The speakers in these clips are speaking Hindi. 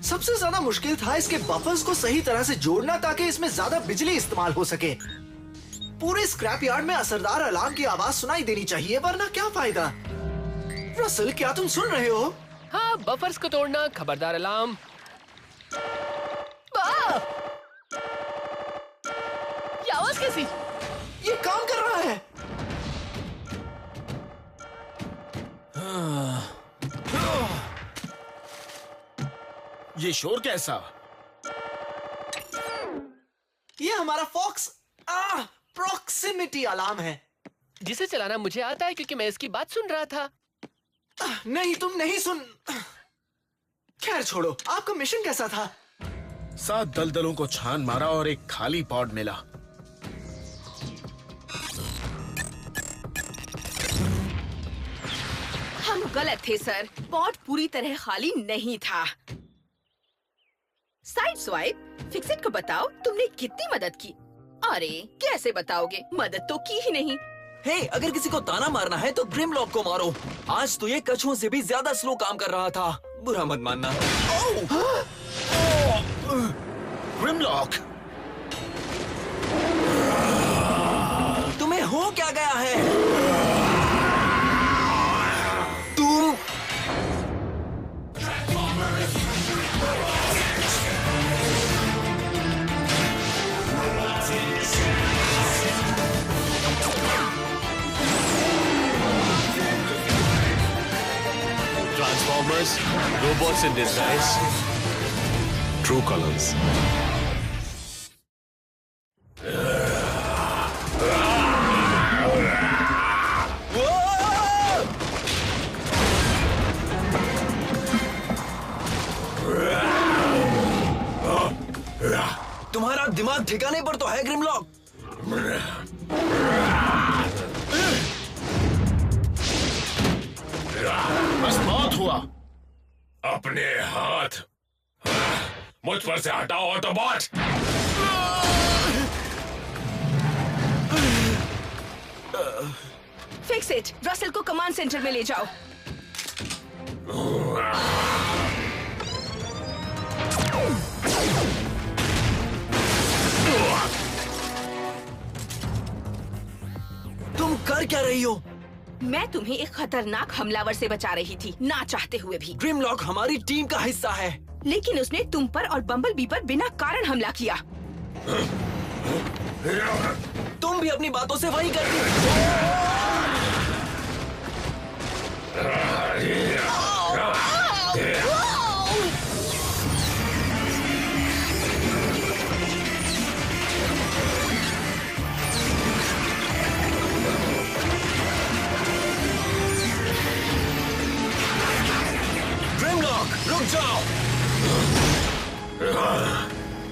सबसे ज्यादा मुश्किल था इसके बफर्स को सही तरह से जोड़ना ताकि इसमें ज्यादा बिजली इस्तेमाल हो सके। पूरे स्क्रैप यार्ड में असरदार अलार्म की आवाज सुनाई देनी चाहिए, वरना क्या फायदा। रसल, क्या तुम सुन रहे हो? हाँ, बफर्स को तोड़ना, खबरदार अलार्म। ये आवाज कैसी? ये काम कर रहा है। ये शोर कैसा? ये हमारा फॉक्स प्रॉक्सिमिटी अलार्म है, जिसे चलाना मुझे आता है क्योंकि मैं इसकी बात सुन रहा था। नहीं, तुम नहीं सुन। खैर छोड़ो, आपका मिशन कैसा था? 7 दलदलों को छान मारा और एक खाली पॉड मिला। हम गलत थे सर, पॉट पूरी तरह खाली नहीं था। साइड स्वाइप, फिक्सिट को बताओ तुमने कितनी मदद की। अरे कैसे बताओगे, मदद तो की ही नहीं। हे, अगर किसी को ताना मारना है तो ग्रिमलॉक को मारो। आज तो ये कछुओं से भी ज्यादा स्लो काम कर रहा था। बुरा मत मानना। ग्रिमलॉक, तुम्हें हो क्या गया है? तुम Transformers, robots in disguise, true colors. तुम्हारा दिमाग ठिकाने पर तो है ग्रिमलॉक। बस बहुत हुआ। अपने हाथ मुझ पर से हटाओ ऑटोबॉट। फिक्स इट, रसल को कमांड सेंटर में ले जाओ। तुम कर क्या रही हो? मैं तुम्हें एक खतरनाक हमलावर से बचा रही थी, ना चाहते हुए भी। ग्रिमलॉक हमारी टीम का हिस्सा है। लेकिन उसने तुम पर और बम्बलबी पर बिना कारण हमला किया। तुम भी अपनी बातों से वही करती। ग्रिमलॉक, रुक जाओ।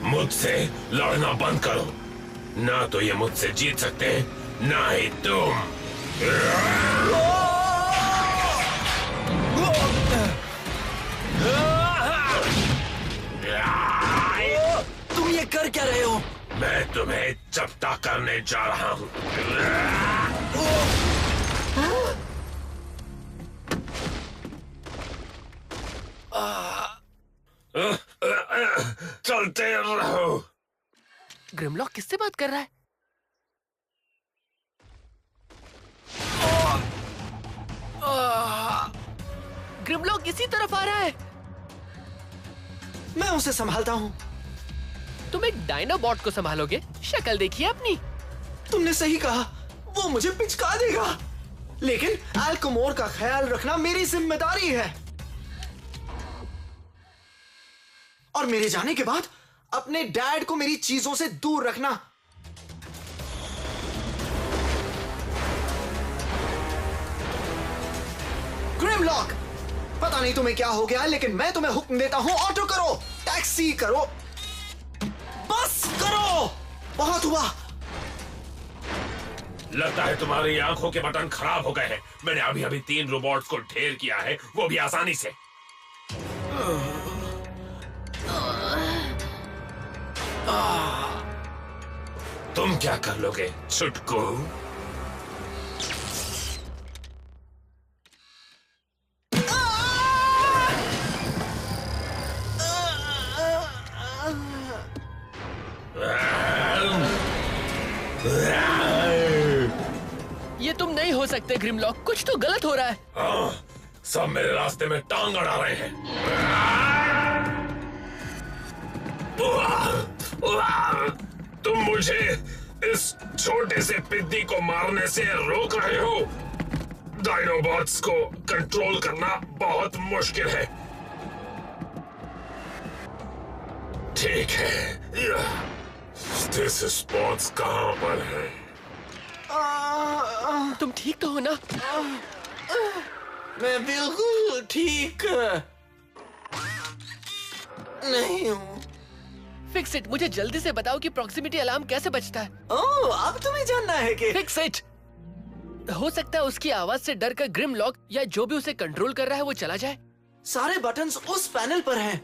मुझसे लड़ना बंद करो, ना तो ये मुझसे जीत सकते, ना ही तुम। तुम ये कर क्या रहे हो? मैं तुम्हें चपटा करने जा रहा हूँ। चलते रहो। ग्रिमलॉक किससे बात कर रहा है? ग्रिमलॉक इसी तरफ आ रहा है। मैं उसे संभालता हूँ। तुम एक डायनाबॉट को संभालोगे? शक्ल देखिए अपनी। तुमने सही कहा, वो मुझे पिचका देगा। लेकिन एल्कोमोर का ख्याल रखना मेरी जिम्मेदारी है। और मेरे जाने के बाद अपने डैड को मेरी चीजों से दूर रखना। ग्रिमलॉक, पता नहीं तुम्हें क्या हो गया, लेकिन मैं तुम्हें हुक्म देता हूं, ऑटो करो, टैक्सी करो, बस करो। बहुत हुआ। लगता है तुम्हारी आंखों के बटन खराब हो गए हैं। मैंने अभी अभी 3 रोबोट्स को ढेर किया है, वो भी आसानी से। तुम क्या कर लोगे छुटकू? सकते ग्रिमलॉक, कुछ तो गलत हो रहा है। हाँ, सब मेरे रास्ते में टांग अड़ा रहे हैं। तुम मुझे इस छोटे से पिद्दी को मारने से रोक रहे हो। डायनोबॉट्स को कंट्रोल करना बहुत मुश्किल है। ठीक है, दिस स्पॉट्स कहाँ पर है? तुम ठीक तो हो ना? मैं बिल्कुल ठीक नहीं हूँ। फिक्स इट, मुझे जल्दी से बताओ कि प्रॉक्सिमिटी अलार्म कैसे बजता है। ओह, अब तुम्हें जानना है कि फिक्स इट। हो सकता है उसकी आवाज से डर कर ग्रिमलॉक या जो भी उसे कंट्रोल कर रहा है वो चला जाए। सारे बटन्स उस पैनल पर हैं।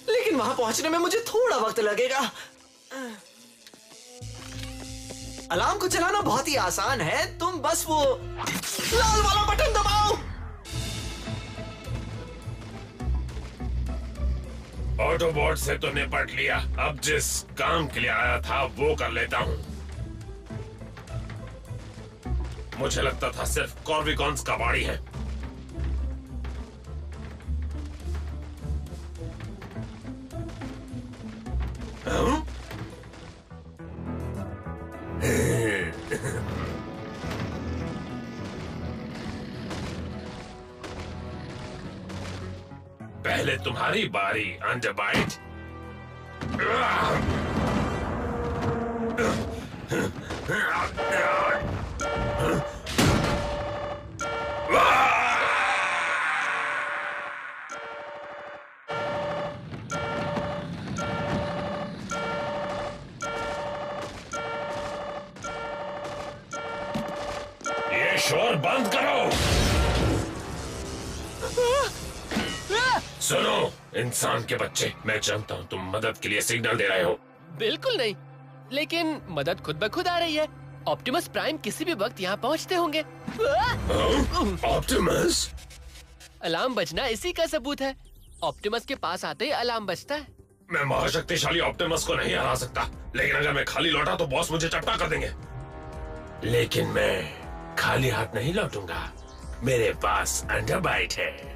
लेकिन वहां पहुंचने में मुझे थोड़ा वक्त लगेगा। अलार्म को चलाना बहुत ही आसान है, तुम बस वो लाल वाला बटन दबाओ। ऑटोबॉट से तो निपट लिया, अब जिस काम के लिए आया था वो कर लेता हूँ। मुझे लगता था सिर्फ कॉर्विकॉन्स का बाड़ी है। हाँ? पहले तुम्हारी बारी, अंडरबाइट। ये शोर बंद करो। सुनो इंसान के बच्चे, मैं जानता हूँ तुम मदद के लिए सिग्नल दे रहे हो। बिल्कुल नहीं, लेकिन मदद खुद ब खुद आ रही है। ऑप्टिमस प्राइम किसी भी वक्त यहाँ पहुँचते होंगे। ऑप्टिमस? अलार्म बजना इसी का सबूत है। ऑप्टिमस के पास आते ही अलार्म बजता है। मैं महाशक्तिशाली ऑप्टिमस को नहीं हरा सकता, लेकिन अगर मैं खाली लौटा तो बॉस मुझे चपटा कर देंगे। लेकिन मैं खाली हाथ नहीं लौटूंगा, मेरे पास अंडरबाइट है।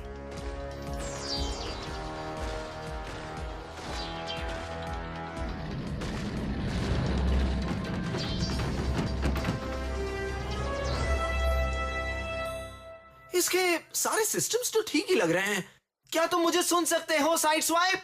इसके सारे सिस्टम्स तो ठीक ही लग रहे हैं। क्या तुम मुझे सुन सकते हो, साइड स्वाइप?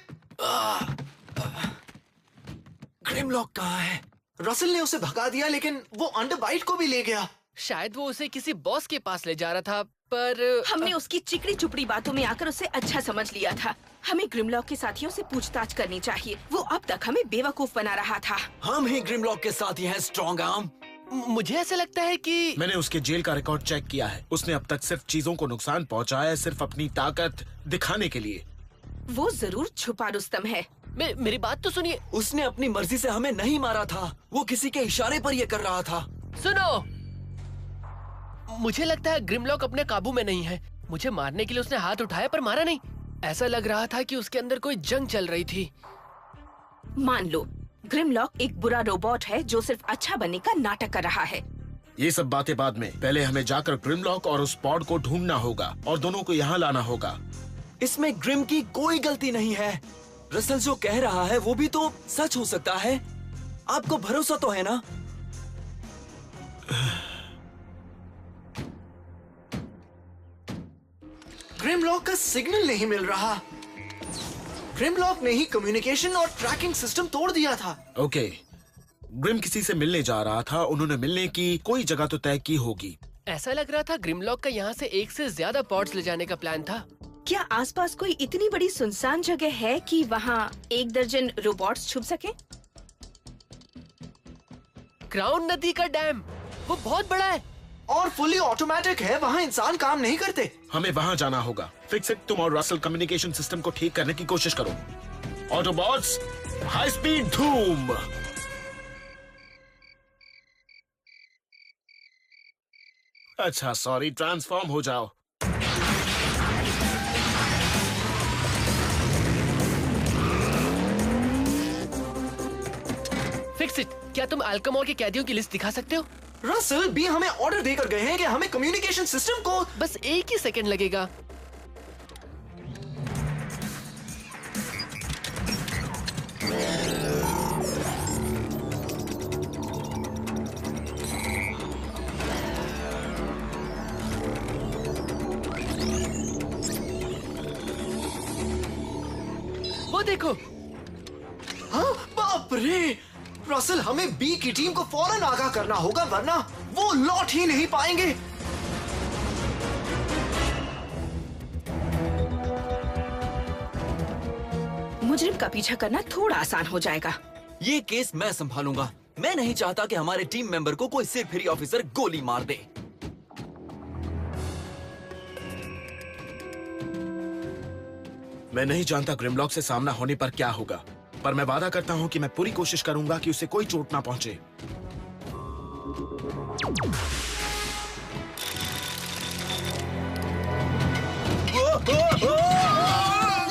ग्रिमलॉक कहाँ है? रसल ने उसे भगा दिया, लेकिन वो अंडरबाइट को भी ले गया। शायद वो उसे किसी बॉस के पास ले जा रहा था, पर हमने उसकी चिकनी चुपड़ी बातों में आकर उसे अच्छा समझ लिया था। हमें ग्रिमलॉक के साथियों से पूछताछ करनी चाहिए। वो अब तक हमें बेवकूफ बना रहा था। हम ही ग्रिमलॉक के साथी हैं, स्ट्रॉन्ग आर्म। मुझे ऐसा लगता है कि मैंने उसके जेल का रिकॉर्ड चेक किया है। उसने अब तक सिर्फ चीजों को नुकसान पहुंचाया है, सिर्फ अपनी ताकत दिखाने के लिए। वो जरूर छुपा रुस्तम है। मेरी बात तो सुनिए। उसने अपनी मर्जी से हमें नहीं मारा था, वो किसी के इशारे पर ये कर रहा था। सुनो, मुझे लगता है ग्रिमलॉक अपने काबू में नहीं है। मुझे मारने के लिए उसने हाथ उठाया पर मारा नहीं। ऐसा लग रहा था कि उसके अंदर कोई जंग चल रही थी। मान लो ग्रिमलॉक एक बुरा रोबोट है जो सिर्फ अच्छा बनने का नाटक कर रहा है। ये सब बातें बाद में, पहले हमें जाकर ग्रिमलॉक और उस पॉड को ढूंढना होगा और दोनों को यहाँ लाना होगा। इसमें ग्रिम की कोई गलती नहीं है। रसल जो कह रहा है वो भी तो सच हो सकता है। आपको भरोसा तो है ना? ग्रिमलॉक का सिग्नल नहीं मिल रहा। ग्रिमलॉक ने ही कम्युनिकेशन और ट्रैकिंग सिस्टम तोड़ दिया था। ओके, ग्रिम किसी से मिलने जा रहा था। उन्होंने मिलने की कोई जगह तो तय की होगी। ऐसा लग रहा था ग्रिमलॉक का यहाँ से एक से ज्यादा पॉड्स ले जाने का प्लान था। क्या आसपास कोई इतनी बड़ी सुनसान जगह है कि वहाँ 1 दर्जन रोबोट्स छुप सके? क्राउन नदी का डैम, वो बहुत बड़ा है और फुली ऑटोमेटिक है, वहाँ इंसान काम नहीं करते। हमें वहाँ जाना होगा। फिक्स इट, तुम और रसल कम्युनिकेशन सिस्टम को ठीक करने की कोशिश करो। ऑटोबॉट्स, हाई स्पीड धूम। अच्छा सॉरी, ट्रांसफॉर्म हो जाओ। Fix it. क्या तुम अल्कामोर के कैदियों की लिस्ट दिखा सकते हो? रसल, बी हमें ऑर्डर देकर गए हैं कि हमें कम्युनिकेशन सिस्टम को। बस एक ही सेकंड लगेगा। वो देखो। हाँ, बाप रे! रसल, हमें बी की टीम को फौरन आगाह करना होगा, वरना वो लौट ही नहीं पाएंगे। मुजरिम का पीछा करना थोड़ा आसान हो जाएगा। ये केस मैं संभालूंगा। मैं नहीं चाहता कि हमारे टीम मेंबर को कोई सिरफिरी ऑफिसर गोली मार दे। मैं नहीं जानता ग्रिमलॉक से सामना होने पर क्या होगा, पर मैं वादा करता हूँ कि मैं पूरी कोशिश करूंगा कि उसे कोई चोट ना पहुंचे।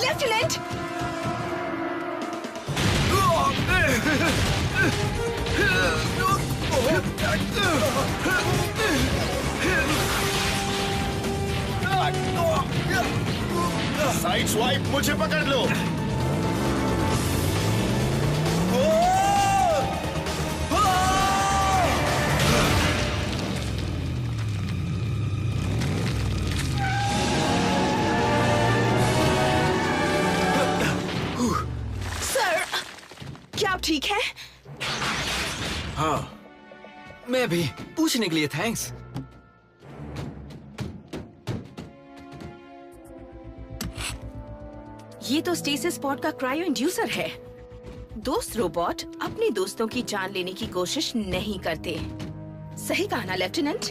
लेफ्टिनेंट! साइड स्वाइप, मुझे पकड़ लो। सर, क्या आप ठीक हैं? हाँ, मैं भी। पूछने के लिए थैंक्स। ये तो स्टेसिस पॉड का क्रायो इंड्यूसर है। दोस्त रोबोट अपने दोस्तों की जान लेने की कोशिश नहीं करते। सही कहा ना लेफ्टिनेंट?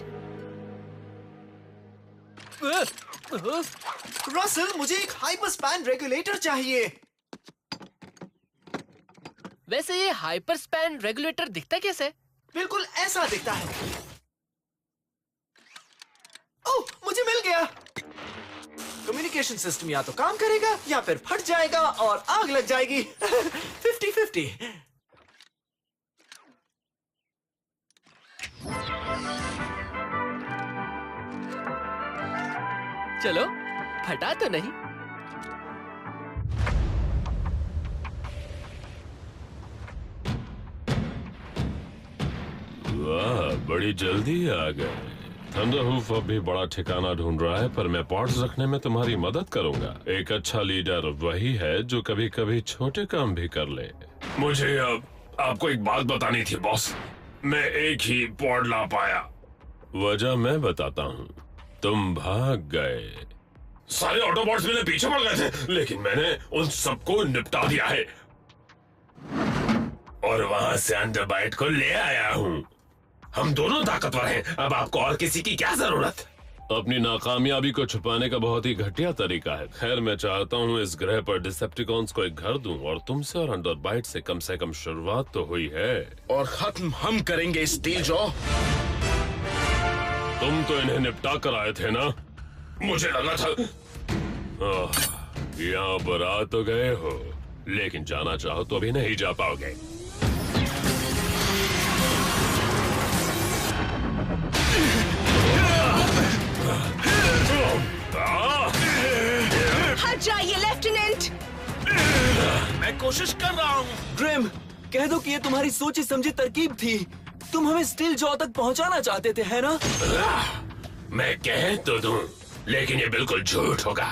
रसल, मुझे एक हाइपरस्पैन रेगुलेटर चाहिए। वैसे ये हाइपर स्पैन रेगुलेटर दिखता कैसे? बिल्कुल ऐसा दिखता है। ओह, मुझे मिल गया। कम्युनिकेशन सिस्टम या तो काम करेगा या फिर फट जाएगा और आग लग जाएगी। 50-50। चलो, फटा तो नहीं। वाह, बड़ी जल्दी आ गए। थंडरहूफ अब भी बड़ा ठिकाना ढूंढ रहा है, पर मैं पॉड्स रखने में तुम्हारी मदद करूंगा। एक अच्छा लीडर वही है जो कभी कभी छोटे काम भी कर ले। मुझे अब आपको एक बात बतानी थी बॉस। मैं एक ही पॉड ला पाया। वजह मैं बताता हूँ। तुम भाग गए। सारे ऑटोबॉट्स मेरे पीछे पड़ गए थे, लेकिन मैंने उन सबको निपटा दिया है और वहां से अंडरबाइट को ले आया हूँ। हम दोनों ताकतवर हैं, अब आपको और किसी की क्या जरूरत? अपनी नाकामयाबी को छुपाने का बहुत ही घटिया तरीका है। खैर, मैं चाहता हूँ इस ग्रह पर डिसेप्टिकॉन्स को एक घर दूं, और तुमसे और अंडरबाइट से कम शुरुआत तो हुई है। और खत्म हम करेंगे स्टील जॉ। तुम तो इन्हें निपटा कर आए थे ना? मुझे लगा था। यहाँ पर आ तो गए हो, लेकिन जाना चाहो तो भी नहीं जा पाओगे। हट जाइए लेफ्टिनेंट! मैं कोशिश कर रहा हूँ। ग्रिम, कह दो कि ये तुम्हारी सोची समझी तरकीब थी। तुम हमें स्टील जॉ तक पहुंचाना चाहते थे, है ना? मैं कह तो दूं, लेकिन ये बिल्कुल झूठ होगा।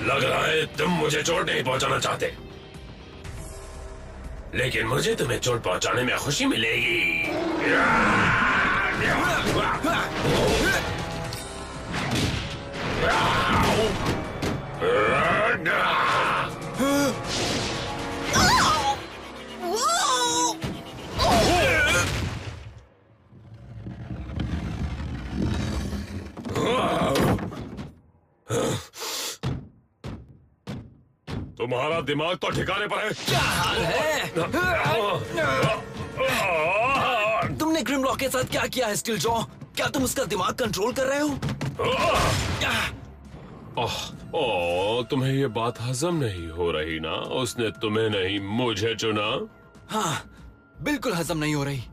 लग रहा है तुम मुझे चोट नहीं पहुंचाना चाहते, लेकिन मुझे तुम्हें चोट पहुंचाने में खुशी मिलेगी। तुम्हारा दिमाग तो ठिकाने पर है। क्या हाल है? तुमने ग्रिमलॉक के साथ क्या किया है स्टील जॉ? क्या तुम उसका दिमाग कंट्रोल कर रहे हो? तुम्हें ये बात हजम नहीं हो रही ना? उसने तुम्हें नहीं मुझे चुना। हाँ, बिल्कुल हजम नहीं हो रही।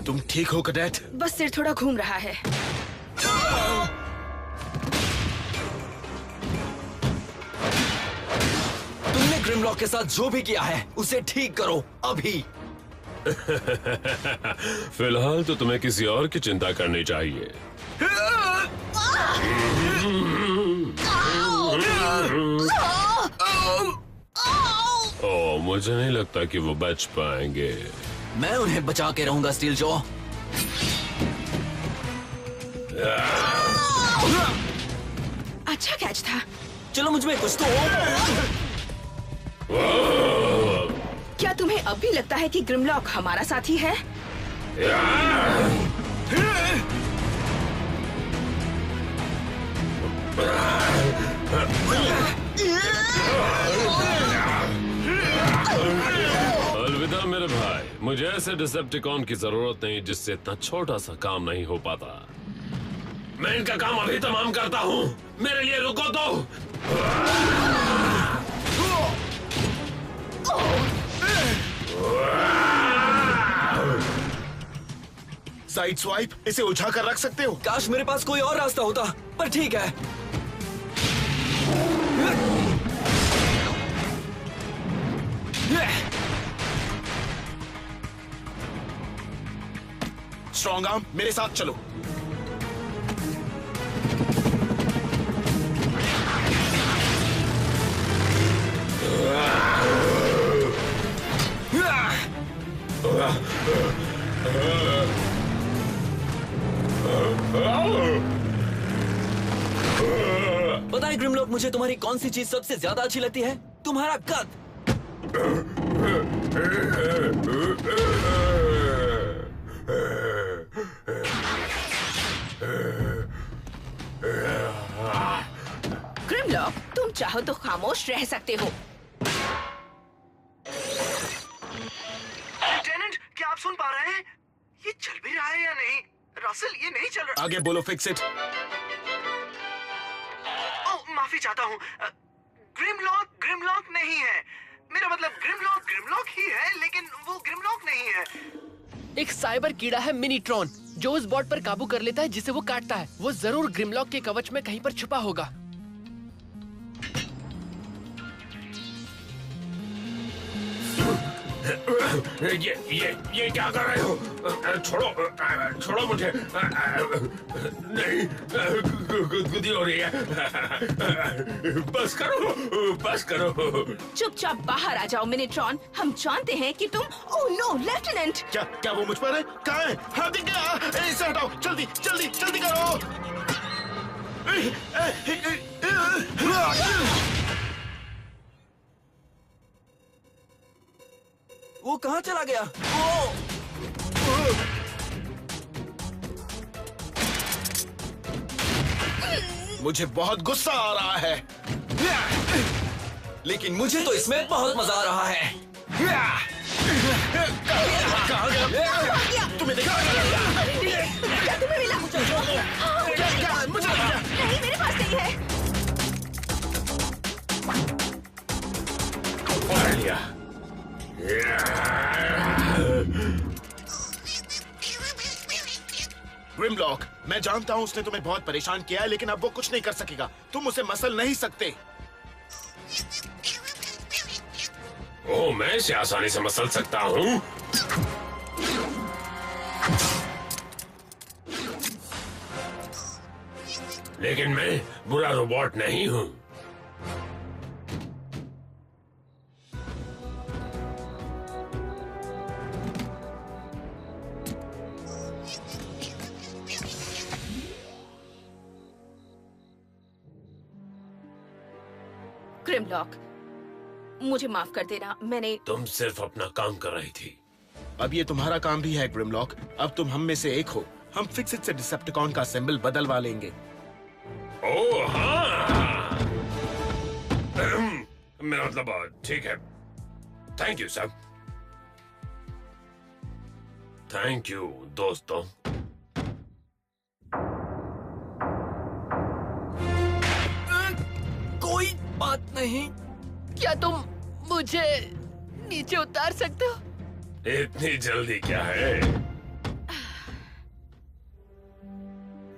तुम ठीक हो कैडेट? बस सिर थोड़ा घूम रहा है। तुमने ग्रिमलॉक के साथ जो भी किया है उसे ठीक करो अभी। फिलहाल तो तुम्हें किसी और की चिंता करनी चाहिए। मुझे नहीं लगता कि वो बच पाएंगे। मैं उन्हें बचा के रहूंगा स्टील जॉ। अच्छा कैच था। चलो मुझ में कुछ तो हो। क्या तुम्हें अब भी लगता है कि ग्रिमलॉक हमारा साथी है? अलविदा मेरे भाई, मुझे ऐसे डिसेप्टिकॉन की जरूरत नहीं जिससे इतना छोटा सा काम नहीं हो पाता। मैं इनका काम अभी तमाम करता हूँ, मेरे लिए रुको तो। साइड स्वाइप, इसे उठा कर रख सकते हो? काश मेरे पास कोई और रास्ता होता, पर ठीक है। स्ट्रॉन्ग आर्म, मेरे साथ चलो। पता है ग्रिमलॉक, मुझे तुम्हारी कौन सी चीज सबसे ज्यादा अच्छी लगती है? तुम्हारा कद। ग्रिमलॉक, तुम चाहो तो खामोश रह सकते हो। लेफ्टिनेंट, क्या आप सुन पा रहे हैं? ये चल भी रहा है या नहीं? रसल, ये नहीं चल रहा। आगे बोलो, फिक्स इट। माफी चाहता हूँ। ग्रिमलॉक नहीं है। मेरा मतलब ग्रिमलॉक ही है, लेकिन वो ग्रिमलॉक नहीं है। एक साइबर कीड़ा है मिनीट्रॉन, जो उस बॉट पर काबू कर लेता है जिसे वो काटता है। वो जरूर ग्रिमलॉक के कवच में कहीं पर छुपा होगा। ये क्या कर रहे हो? छोड़ो मुझे। नहीं, गुदगुदी हो रही है। बस करो। चुपचाप बाहर आ जाओ मिनीट्रॉन। हम जानते हैं कि तुम। Oh no lieutenant. क्या वो मुझ पर है? कहाँ है? हाँ, दिख गया। इसे हटाओ, जल्दी करो। वो कहाँ चला गया? मुझे बहुत गुस्सा आ रहा है, लेकिन मुझे तो इसमें बहुत मजा आ रहा है। कहाँ गया? तुम्हें देखा? क्या तुम्हें मिला? क्या? मुझे नहीं, मेरे पास नहीं है। पकड़ लिया। ग्रिमलॉक, मैं जानता हूँ उसने तुम्हें बहुत परेशान किया है, लेकिन अब वो कुछ नहीं कर सकेगा। तुम उसे मसल नहीं सकते। ओह, मैं इसे आसानी से मसल सकता हूँ। लेकिन मैं बुरा रोबोट नहीं हूँ। ग्रिमलॉक, मुझे माफ कर देना। मैंने तुम सिर्फ अपना काम कर रही थी। अब ये तुम्हारा काम भी है ग्रिमलॉक। अब तुम हम में से एक हो। हम फिक्स इट से डिसेप्टिकॉन का सिंबल बदलवा लेंगे। ओह हाँ, मेरा मतलब ठीक है। Thank you sir. Thank you दोस्तों। कोई बात नहीं। क्या तुम मुझे नीचे उतार सकते हो? इतनी जल्दी क्या है?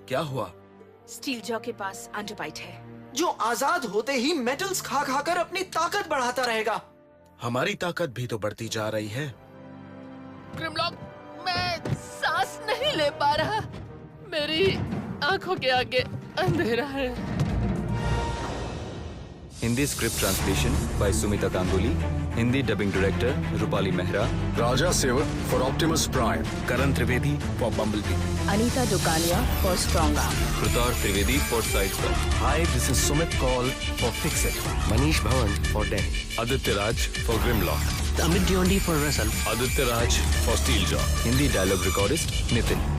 क्या हुआ? स्टील जॉ के पास अंडरबाइट है। जो आजाद होते ही मेटल्स खा खाकर अपनी ताकत बढ़ाता रहेगा। हमारी ताकत भी तो बढ़ती जा रही है। ग्रिमलॉक, मैं सांस नहीं ले पा रहा। मेरी आंखों के आगे अंधेरा है। Hindi script translation by Sumita Ganguly, Hindi dubbing director Rupali Mehra, Raja Sevak for Optimus Prime, Karan Trivedi for Bumblebee, Anita Dukalia for Strongarm, Kritar Trivedi for Sidester, hi this is Sumit Kaul for Fixit, Manish Bhavan for Dan, Aditya Raj for Grimlock, Amit Jondi for Russell, Aditya Raj for Steeljaw, Hindi dialogue recordist Nitin.